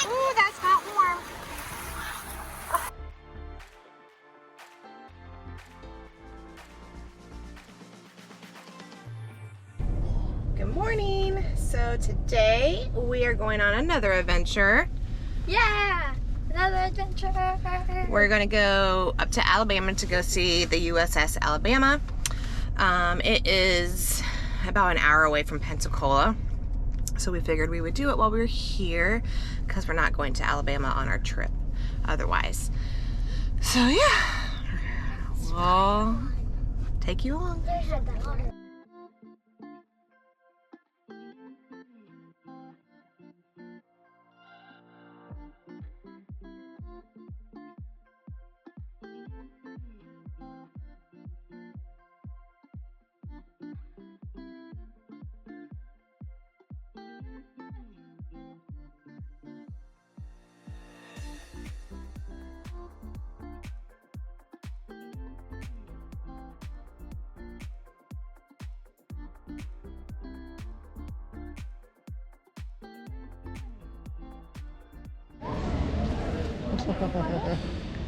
Ooh, that's not warm. Good morning. So today we are going on another adventure. Yeah, another adventure. We're going to go up to Alabama to go see the USS Alabama. It is about an hour away from Pensacola. So we figured we would do it while we were here because we're not going to Alabama on our trip otherwise. So yeah, we'll take you along.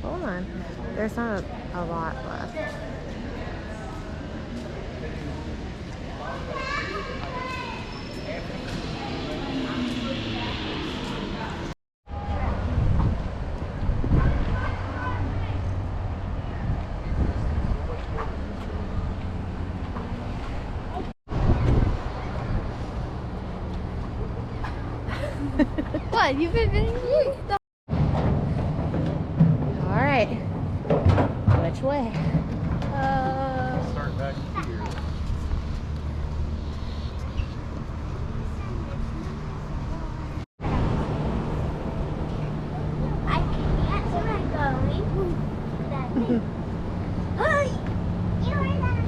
Hold on, there's not a lot left. What? You've been videoing me? All right, which way? Start back here. I can't see where I'm going. Hey! You are not.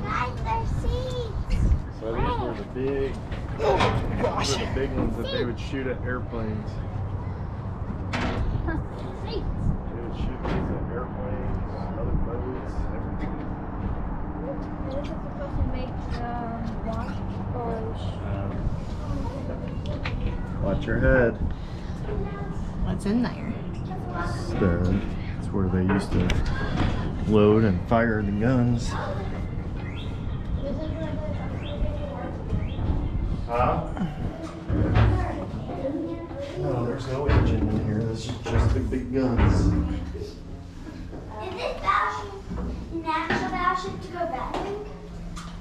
Guys, there's seats. So these were the big, these were the big ones that they would shoot at airplanes. Seats. They would shoot these at airplanes, other boats, everything. This is supposed to make wash Watch your head. What's in there? It's where they used to load and fire the guns. Huh? No, there's no engine in here. This is just the big guns. Is this natural battleship to go battle?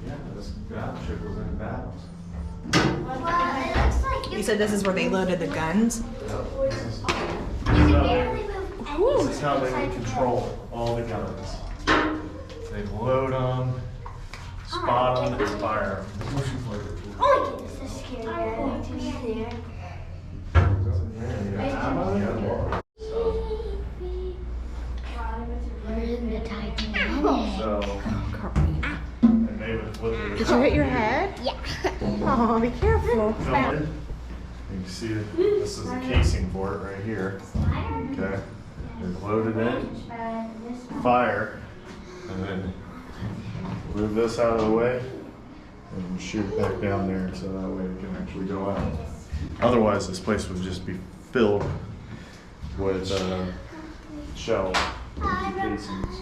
Yeah, this battleship was in battles. Well, it looks like You said this is where they loaded the guns? This you can barely move is how they would control all the guns. They'd load them, spot them, and fire them. Oh my goodness, this is scary. I need to be there. We're in the Titanic. So, and they would Did you hit your head? Yeah. Oh, be careful. You can see this is the casing for it right here. Okay. They load it in, fire, and then move this out of the way and shoot it back down there so that way it can actually go out. Otherwise, this place would just be filled with shells and casings.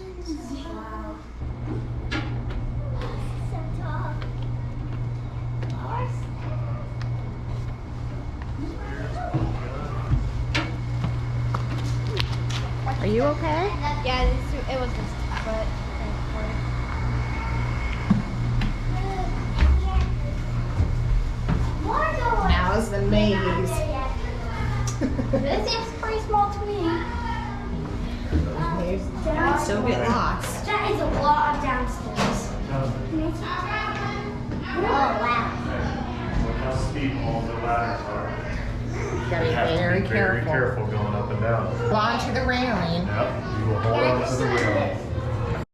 Wow. So tall. Are you okay? Yeah, it was just, but. Now is the maze. This seems pretty small to me. Still get lost. That is a lot of downstairs. Oh, wow. Look how steep all the ladders are. You gotta You be have to very be very careful. careful going up and down. Hold on to the railing. Yep, you will hold on to the wheel.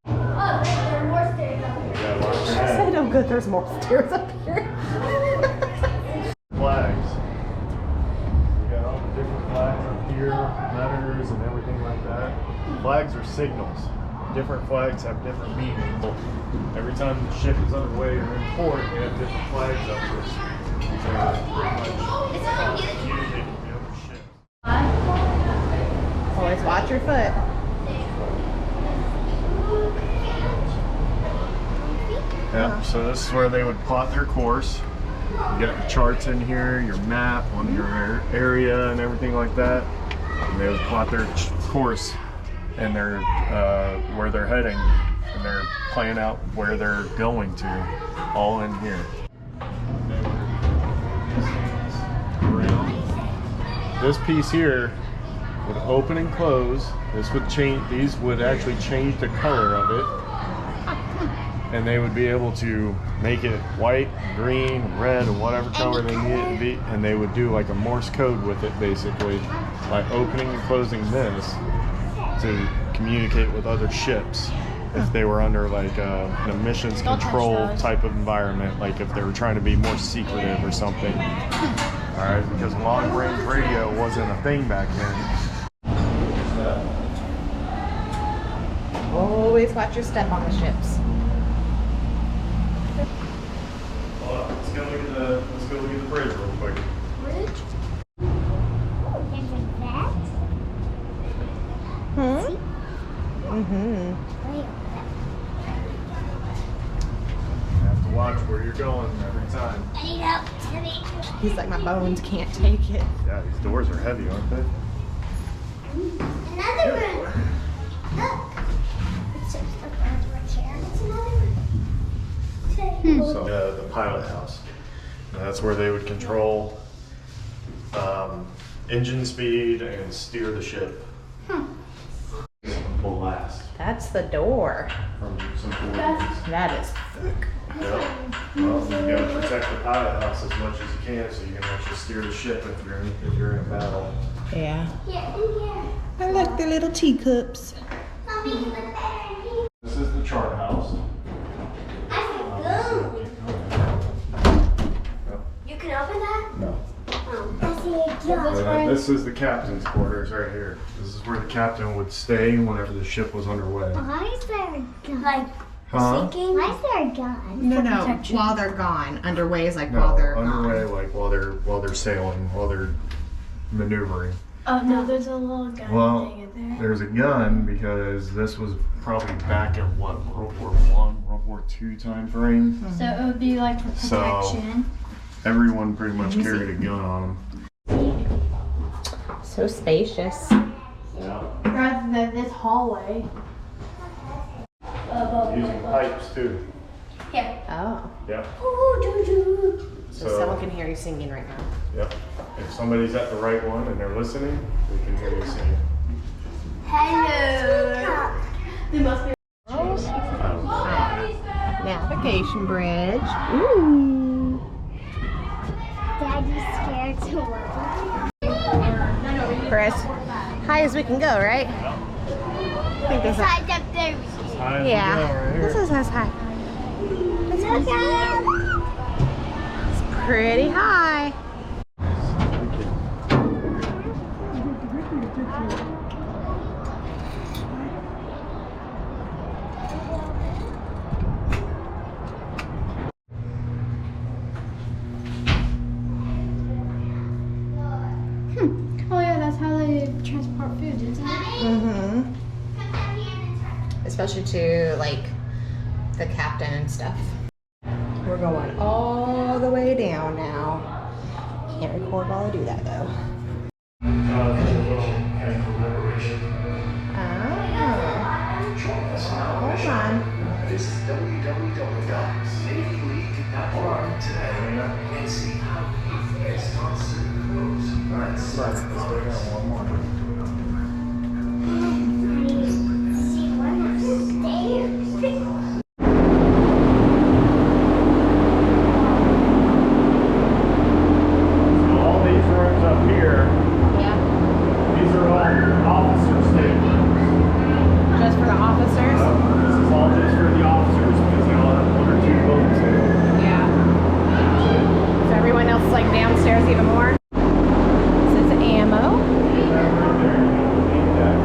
Oh, there are more stairs up here. You gotta watch your I head. said, oh good, there's more stairs up here. Flags. You got all the different flags up here, letters and everything like that. Flags are signals. different flags have different meanings. Every time the ship is underway or in port, they have different flags up for us. So pretty much communicating with the other ships. Always watch your foot. Yeah, so this is where they would plot their course. You got your charts in here, your map on your area and everything like that. And they would plot their course and their where they're heading, and they're playing out where they're going to, all in here. This piece here would open and close. This would change. These would actually change the color of it. And they would be able to make it white, green, red, or whatever color they need it to be. And they would do like a Morse code with it, basically, by opening and closing this to communicate with other ships if they were under like an emissions control type of environment, like if they were trying to be more secretive or something. All right, because long-range radio wasn't a thing back then. Always watch your step on the ships. Let's go look at the bridge real quick. Bridge? Oh, there's a vet. Wait. You have to watch where you're going every time. I need help. He's like, my bones can't take it. Yeah, these doors are heavy, aren't they? Another room. Look. It's just a bird chair. It's another room. So the pilot house. And that's where they would control engine speed and steer the ship. Blast That's the door. from some forties. That is thick. Yeah. Well, you gotta protect the pilot house as much as you can, so you can actually steer the ship if you're in a battle. Yeah. Yeah, in here. I like the little teacups. Mommy, you look better in here. This is the chart house. I said go. You can open that? No. I said go. This is the captain's quarters right here. This is where the captain would stay whenever the ship was underway. Why is there a gun? Like Huh? sinking? Why is there a gun? No, while they're gone. Underway is like No, while they're underway, gone. like while they're sailing, while they're maneuvering. Oh no, there's a little gun Well, thing in there. there's a gun because this was probably back in what, World War I, World War II time frame. So it would be like for So- protection. Everyone pretty much carried a gun on them. So spacious. Yeah. Rather than this hallway. Using pipes too. Here. Oh. Yep. So someone can hear you singing right now. Yep. If somebody's at the right one and they're listening, they can hear you singing. Hello. They must be. Navigation bridge. Ooh. Daddy's scared to look. Chris, high as we can go, right? I think this is. Besides up there. As high as Yeah. we go right here. This is as high. Look at It's pretty high. Oh yeah, that's how they transport food, isn't it? Especially to like the captain and stuff. We're going all the way down now. Can't record while I do that though. Hold on. Visit www.cityfleet.org today and see how it's Let's go down one more. See one upstairs. So all these rooms up here, these are all officer staterooms. Just for the officers? This is all just for the officers because they all have 1 or 2 boats in it. Yeah. So everyone else is like downstairs even more? This is ammo. Right there, you don't need that.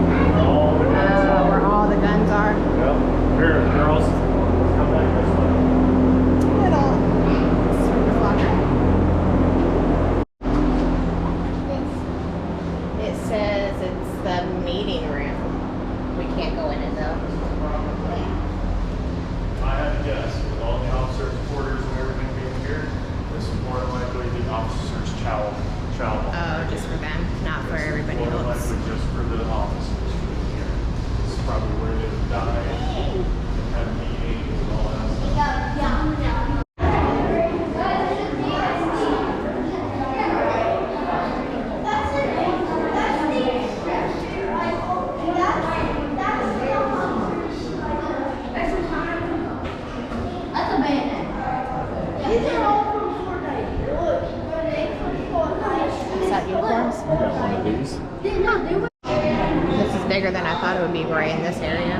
thought it would be right in this area.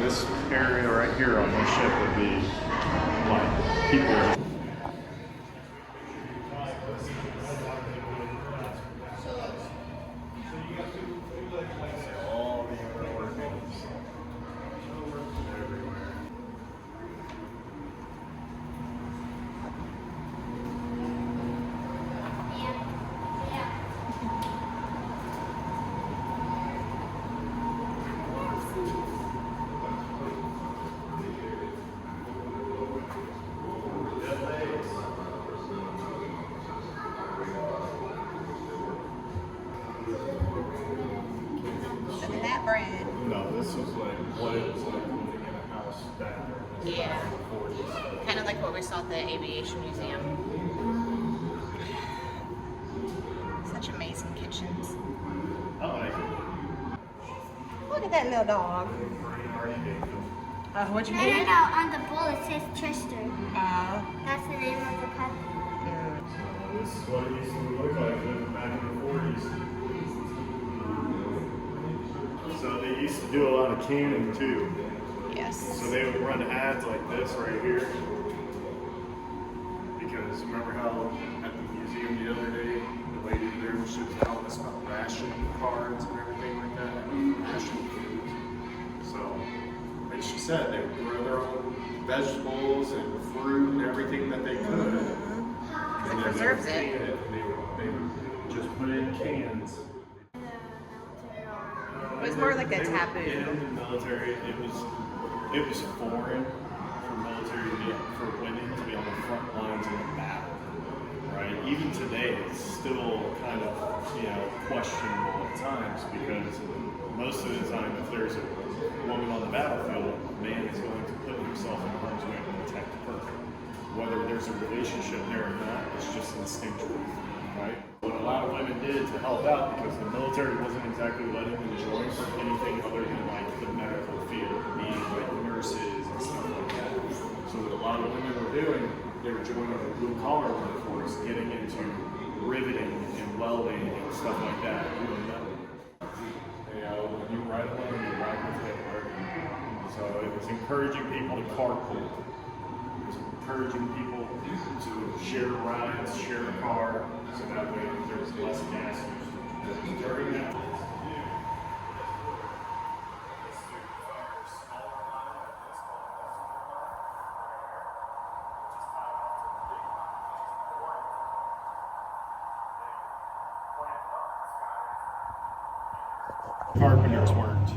This area right here on this ship would be like people. All the other workings everywhere. Look at that bread. No, this was like what it was like living in a house back in the Yeah. 40s. Kind of like what we saw at the Aviation Museum. Such amazing kitchens. I like it. Look at that little dog. What'd you name it? No, on the bowl it says Chester. That's the name of the puppy. So this is what it used to look like living back in the 40s. So they used to do a lot of canning too. Yes. So they would run ads like this right here. Because remember how at the museum the other day, the lady there was telling us about ration cards and everything like that, ration foods. So, like she said, they would grow their own vegetables and fruit and everything that they could. It preserves it. They would just put it in cans. It was more like a taboo. In the military, it was foreign for military to be, for women to be on the front lines in a battle, right? Even today, it's still kind of questionable at times because most of the time, if there's a woman on the battlefield, a man is going to put himself in harm's way to protect her. Whether there's a relationship there or not, it's just instinctual, right? What a lot of women did to help out, because the military wasn't exactly letting them join for anything other than like the medical field, being like nurses and stuff like that. So what a lot of women were doing, they were joining the blue collar workforce, getting into riveting and welding and stuff like that. When you ride alone, you ride with Hitler. So it was encouraging people to carpool. It was encouraging people to share rides, share a car, so that way there's less gas used during that. Carpenters worked.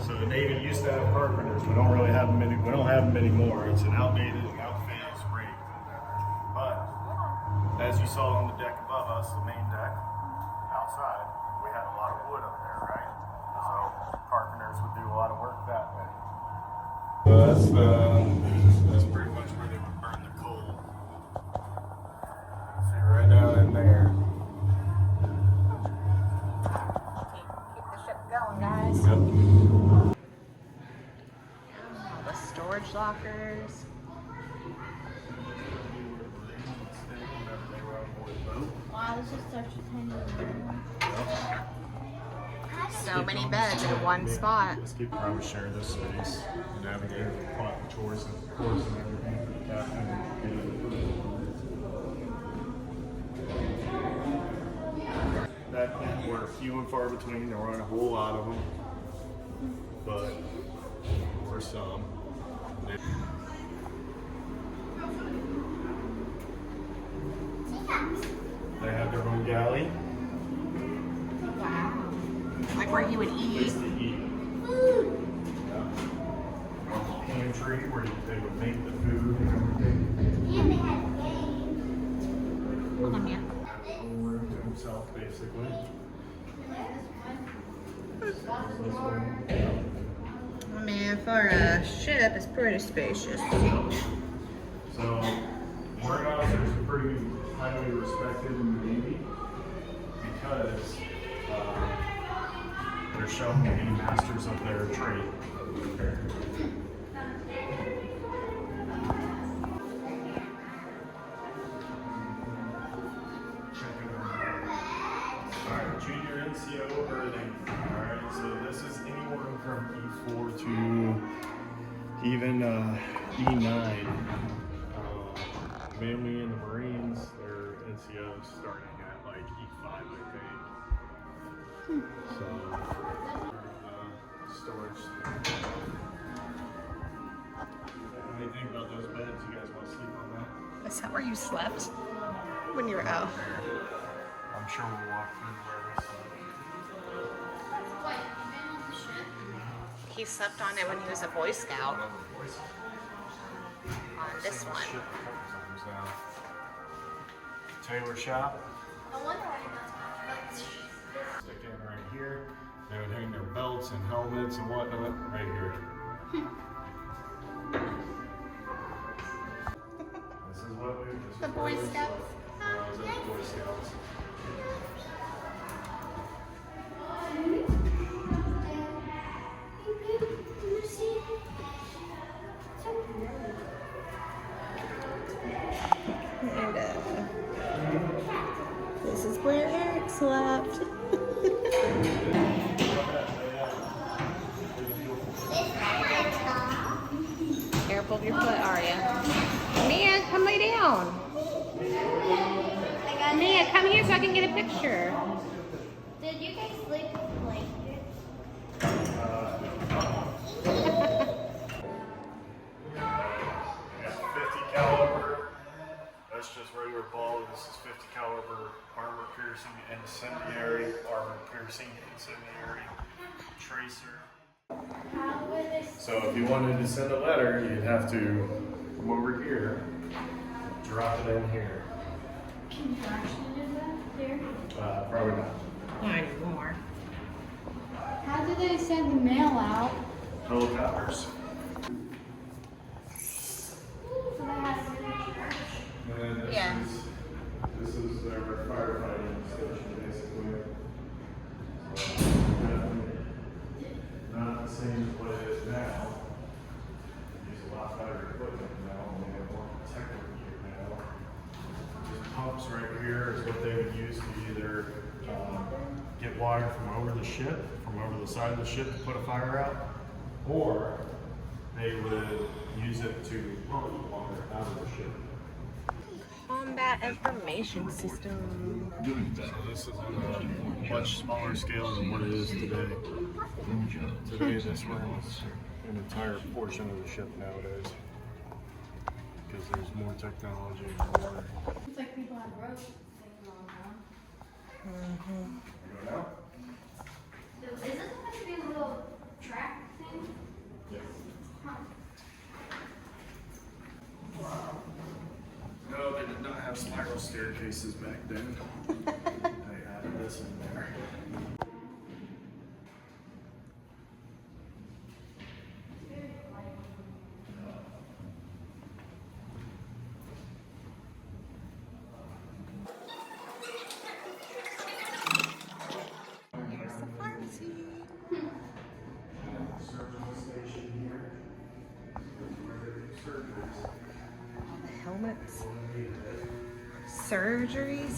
So the Navy used to have carpenters. We don't really have them we don't have them anymore. It's an outdated and outphased rig. But as you saw on the deck above us, the main deck outside, we had a lot of wood up there, right? So carpenters would do a lot of work that way. That's pretty much where they would burn the coal. See right down in there. Going, guys. Yep. All the storage lockers. Wow, this is such a tiny room. So many beds in one spot. Let's keep probably share this space and navigate the chores and everything for the captain. That were few and far between. There weren't a whole lot of them, but there were some. They had their own galley. Wow. Like where you would eat. Place to eat. Yeah. Pantry where they would make the food and everything. And they had games. Hold on, yeah. Whole room to himself, basically. I mean, for a ship, it's pretty spacious. So, warrant officers are pretty highly respected in the Navy because they're shown to be masters of their trade. junior NCO earning. Alright, so this is anywhere from E4 to even E9. Mainly in the Marines, their NCOs starting at like E5, I think. So, storage. What do you think about those beds? You guys want to sleep on that? Is that where you slept? When you were out? I'm sure we'll walk through where we slept. He slept on it when he was a Boy Scout. On this one. Ship a couple times now. Tailor shop. I wonder why you're not. Stick in right here. They would hang their belts and helmets and whatnot right here. This is what we. This The is Boy where we Scouts. slept. I was at the Boy Scouts. And this is where Eric slept. Careful of your foot, Aria. Mia, come lay down. Mia, come here so I can get a picture. Did you guys sleep with a blanket? Yeah, 50 caliber. That's just regular ball. This is 50 caliber armor piercing incendiary, armor piercing incendiary tracer. How would it? So if you wanted to send a letter, you'd have to come over here, drop it in here. Can you actually do that here? Probably not. Not anymore. How do they send the mail out? Helicopters. So they have to And then this Yeah. this is their firefighting station, basically. So, definitely not the same as what it is now. Use a lot better equipment now, and they have more technical gear now. These pumps right here is what they would use to either get water from over the ship, from over the side of the ship to put a fire out, or they would use it to pump water out of the ship. Combat information system. So this is on a much smaller scale than what it is today. Today this runs an entire portion of the ship nowadays. Because there's more technology and more. It's like people have ropes taking on now. You go now? Is this supposed to be a little track thing? Yeah. Huh. No, they did not have spiral staircases back then. They added this in there. Here's the pharmacy. Surgical station here. Where they do surgeries. All the helmets. Surgeries.